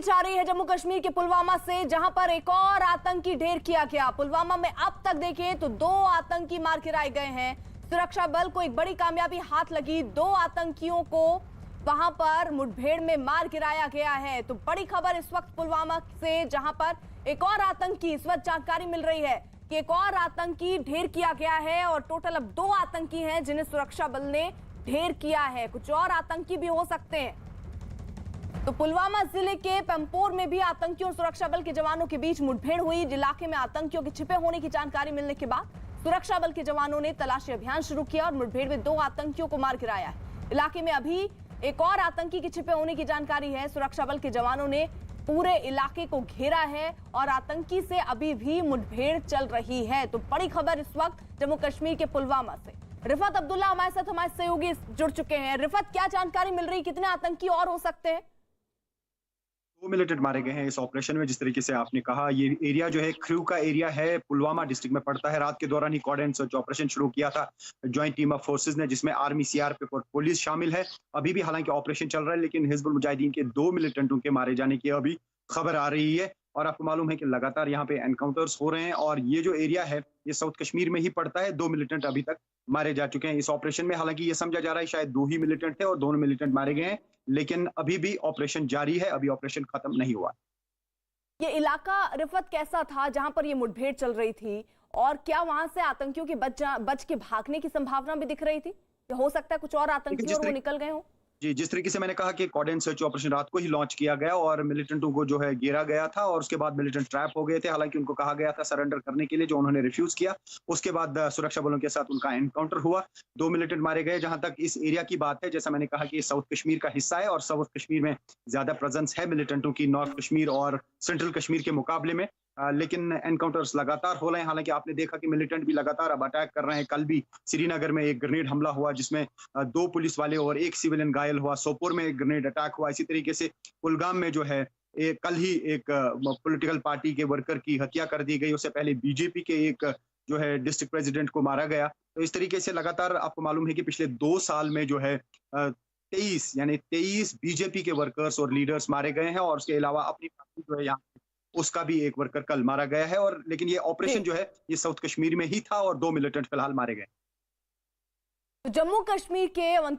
जा रही है जम्मू कश्मीर के पुलवामा से, जहां पर एक और आतंकी ढेर किया गया। पुलवामा में अब तक देखें तो 2 आतंकी मार गिराए गए हैं। सुरक्षा बल को एक बड़ी कामयाबी हाथ लगी, 2 आतंकियों को वहां पर मुठभेड़ में मार गिराया गया है। तो बड़ी खबर इस वक्त पुलवामा से, जहां पर एक और आतंकी, इस वक्त जानकारी मिल रही है कि एक और आतंकी ढेर किया गया है और टोटल अब 2 आतंकी हैं जिन्हें सुरक्षा बल ने ढेर किया है। कुछ और आतंकी भी हो सकते हैं। तो पुलवामा जिले के पंपोर में भी आतंकियों और सुरक्षा बल के जवानों के बीच मुठभेड़ हुई। इलाके में आतंकियों के छिपे होने की जानकारी मिलने के बाद सुरक्षा बल के जवानों ने तलाशी अभियान शुरू किया और मुठभेड़ में 2 आतंकियों को मार गिराया है। इलाके में अभी एक और आतंकी के छिपे होने की जानकारी है। सुरक्षा बल के जवानों ने पूरे इलाके को घेरा है और आतंकी से अभी भी मुठभेड़ चल रही है। तो बड़ी खबर इस वक्त जम्मू कश्मीर के पुलवामा से। रिफत अब्दुल्ला हमारे साथ, हमारे सहयोगी जुड़ चुके हैं। रिफत, क्या जानकारी मिल रही, कितने आतंकी और हो सकते हैं? 2 मिलिटेंट मारे गए हैं इस ऑपरेशन में। जिस तरीके से आपने कहा, ये एरिया जो है ख्रू का एरिया है, पुलवामा डिस्ट्रिक्ट में पड़ता है। रात के दौरान ही कॉर्डिनेट सर्च ऑपरेशन शुरू किया था ज्वाइंट टीम ऑफ फोर्सेस ने, जिसमें आर्मी, सीआरपीएफ और पुलिस शामिल है। अभी भी हालांकि ऑपरेशन चल रहा है, लेकिन हिजबुल मुजाहिदीन के 2 मिलिटेंटों के मारे जाने की अभी खबर आ रही है। और आपको मालूम है कि लगातार यहाँ पे एनकाउंटर्स हो रहे हैं और ये जो एरिया है ये साउथ कश्मीर में ही पड़ता है। 2 मिलिटेंट अभी तक मारे जा चुके हैं इस ऑपरेशन में। हालांकि ये समझा जा रहा है शायद 2 ही मिलिटेंट थे और दोनों मिलिटेंट मारे गए हैं, लेकिन अभी भी ऑपरेशन जारी है, अभी ऑपरेशन खत्म नहीं हुआ। ये इलाका रिफत कैसा था जहां पर ये मुठभेड़ चल रही थी, और क्या वहां से आतंकियों के बच के भागने की संभावना भी दिख रही थी? हो सकता है कुछ और आतंकी और वो निकल गए हों? जी, जिस तरीके से मैंने कहा कि कॉर्डिनेट सर्च ऑपरेशन रात को ही लॉन्च किया गया और मिलिटेंटों को जो है घेरा गया था और उसके बाद मिलिटेंट ट्रैप हो गए थे। हालांकि उनको कहा गया था सरेंडर करने के लिए, जो उन्होंने रिफ्यूज किया। उसके बाद सुरक्षा बलों के साथ उनका एनकाउंटर हुआ, 2 मिलिटेंट मारे गए। जहां तक इस एरिया की बात है, जैसा मैंने कहा कि साउथ कश्मीर का हिस्सा है और साउथ कश्मीर में ज्यादा प्रेजेंस है मिलिटेंटों की नॉर्थ कश्मीर और सेंट्रल कश्मीर के मुकाबले में। लेकिन एनकाउंटर्स लगातार हो रहे हैं। हालांकि आपने देखा कि मिलिटेंट भी लगातार अब अटैक कर रहे हैं। कल भी श्रीनगर में एक ग्रेनेड हमला हुआ जिसमें 2 पुलिस वाले और 1 सिविलियन घायल हुआ। सोपोर में एक ग्रेनेड अटैक हुआ। इसी तरीके से कुलगाम में जो है कल ही एक पॉलिटिकल पार्टी के वर्कर की हत्या कर दी गई। उससे पहले बीजेपी के एक जो है डिस्ट्रिक्ट प्रेसिडेंट को मारा गया। तो इस तरीके से लगातार आपको मालूम है कि पिछले 2 साल में जो है 23 बीजेपी के वर्कर्स और लीडर्स मारे गए हैं। और उसके अलावा अपनी पार्टी जो है यहाँ उसका भी एक वर्कर कल मारा गया है। और लेकिन ये ऑपरेशन जो है ये साउथ कश्मीर में ही था और 2 मिलिटेंट फिलहाल मारे गए। जम्मू कश्मीर के